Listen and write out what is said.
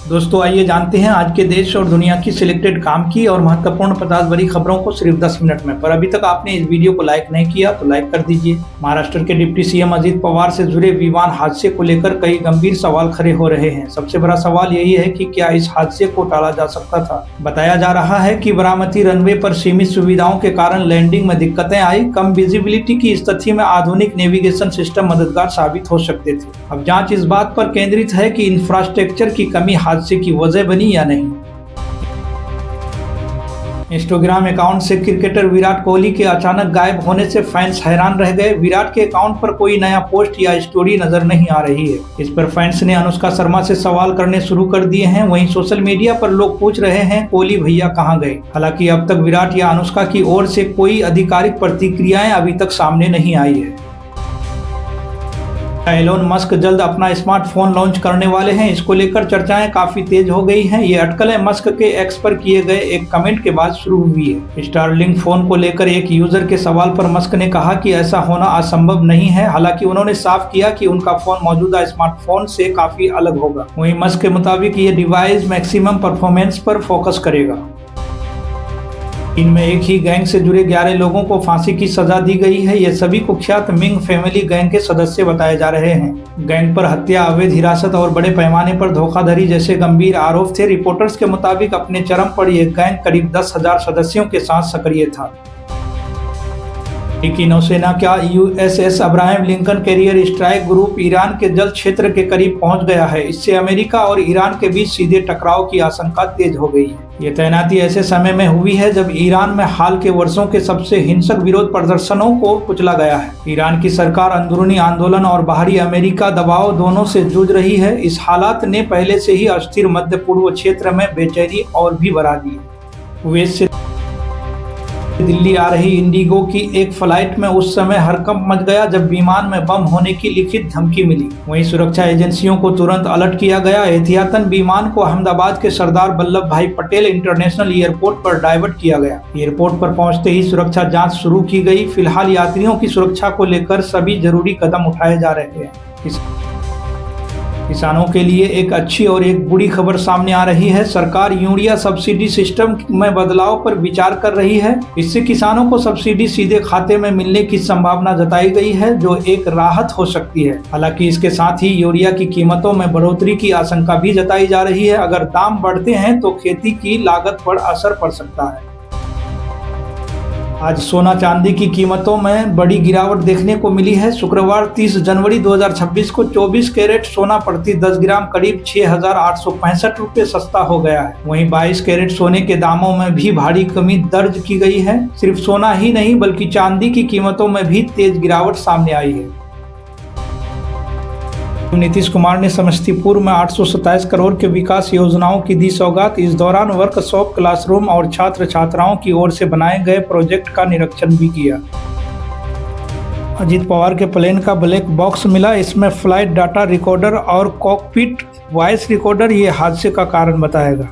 दोस्तों आइए जानते हैं आज के देश और दुनिया की सिलेक्टेड काम की और महत्वपूर्ण 50 बड़ी खबरों को सिर्फ 10 मिनट में। पर अभी तक आपने इस वीडियो को लाइक नहीं किया तो लाइक कर दीजिए। महाराष्ट्र के डिप्टी सीएम अजित पवार से जुड़े विमान हादसे को लेकर कई गंभीर सवाल खड़े हो रहे हैं। सबसे बड़ा सवाल यही है कि क्या इस हादसे को टाला जा सकता था। बताया जा रहा है कि बारामती रनवे पर सीमित सुविधाओं के कारण लैंडिंग में दिक्कतें आई। कम विजिबिलिटी की स्थिति में आधुनिक नेविगेशन सिस्टम मददगार साबित हो सकते थे। अब जांच इस बात पर केंद्रित है कि इंफ्रास्ट्रक्चर की कमी हादसे की वजह बनी या नहीं। इंस्टाग्राम अकाउंट से क्रिकेटर विराट कोहली के अचानक गायब होने से फैंस हैरान रह गए। विराट के अकाउंट पर कोई नया पोस्ट या स्टोरी नजर नहीं आ रही है। इस पर फैंस ने अनुष्का शर्मा से सवाल करने शुरू कर दिए हैं। वहीं सोशल मीडिया पर लोग पूछ रहे हैं कोहली भैया कहां गए। हालांकि अब तक विराट या अनुष्का की ओर से कोई आधिकारिक प्रतिक्रियाएं अभी तक सामने नहीं आई है। एलोन मस्क जल्द अपना स्मार्टफोन लॉन्च करने वाले हैं। इसको लेकर चर्चाएं काफी तेज हो गई हैं। ये अटकलें मस्क के एक्स पर किए गए एक कमेंट के बाद शुरू हुई है। स्टारलिंक फोन को लेकर एक यूजर के सवाल पर मस्क ने कहा कि ऐसा होना असंभव नहीं है। हालांकि उन्होंने साफ किया कि उनका फोन मौजूदा स्मार्टफोन से काफी अलग होगा। वहीं मस्क के मुताबिक ये डिवाइस मैक्सिमम परफॉर्मेंस पर फोकस करेगा। इनमें एक ही गैंग से जुड़े 11 लोगों को फांसी की सजा दी गई है। ये सभी कुख्यात मिंग फैमिली गैंग के सदस्य बताए जा रहे हैं। गैंग पर हत्या, अवैध हिरासत और बड़े पैमाने पर धोखाधड़ी जैसे गंभीर आरोप थे। रिपोर्टर्स के मुताबिक अपने चरम पर यह गैंग करीब 10,000 सदस्यों के साथ सक्रिय था। अमेरिकी नौसेना का USS Abraham Lincoln carrier strike group Iran के जल क्षेत्र के करीब पहुंच गया है। इससे अमेरिका और ईरान के बीच सीधे टकराव की आशंका तेज हो गई है। ये तैनाती ऐसे समय में हुई है जब ईरान में हाल के वर्षों के सबसे हिंसक विरोध प्रदर्शनों को कुचला गया है। ईरान की सरकार अंदरूनी आंदोलन और बाहरी अमेरिका दबाव दोनों से जूझ रही है। इस हालात ने पहले से ही अस्थिर मध्य पूर्व क्षेत्र में बेचैनी और भी बढ़ा दी है। कुवैत से दिल्ली आ रही इंडिगो की एक फ्लाइट में उस समय हड़कंप मच गया जब विमान में बम होने की लिखित धमकी मिली। वहीं सुरक्षा एजेंसियों को तुरंत अलर्ट किया गया। एहतियातन विमान को अहमदाबाद के सरदार वल्लभ भाई पटेल इंटरनेशनल एयरपोर्ट पर डाइवर्ट किया गया। एयरपोर्ट पर पहुंचते ही सुरक्षा जांच शुरू की गई। फिलहाल यात्रियों की सुरक्षा को लेकर सभी जरूरी कदम उठाए जा रहे हैं। किसानों के लिए एक अच्छी और एक बुरी खबर सामने आ रही है। सरकार यूरिया सब्सिडी सिस्टम में बदलाव पर विचार कर रही है। इससे किसानों को सब्सिडी सीधे खाते में मिलने की संभावना जताई गई है, जो एक राहत हो सकती है। हालांकि इसके साथ ही यूरिया की कीमतों में बढ़ोतरी की आशंका भी जताई जा रही है। अगर दाम बढ़ते हैं तो खेती की लागत पर असर पड़ सकता है। आज सोना चांदी की कीमतों में बड़ी गिरावट देखने को मिली है। शुक्रवार 30 जनवरी 2026 को 24 कैरेट सोना प्रति 10 ग्राम करीब 6,865 रुपये सस्ता हो गया है। वहीं 22 कैरेट सोने के दामों में भी भारी कमी दर्ज की गई है। सिर्फ सोना ही नहीं बल्कि चांदी की कीमतों में भी तेज गिरावट सामने आई है। नीतीश कुमार ने समस्तीपुर में 827 करोड़ के विकास योजनाओं की दी सौगात। इस दौरान वर्कशॉप, क्लासरूम और छात्र छात्राओं की ओर से बनाए गए प्रोजेक्ट का निरीक्षण भी किया। अजित पवार के प्लेन का ब्लैक बॉक्स मिला। इसमें फ्लाइट डाटा रिकॉर्डर और कॉकपिट वॉइस रिकॉर्डर ये हादसे का कारण बताएगा।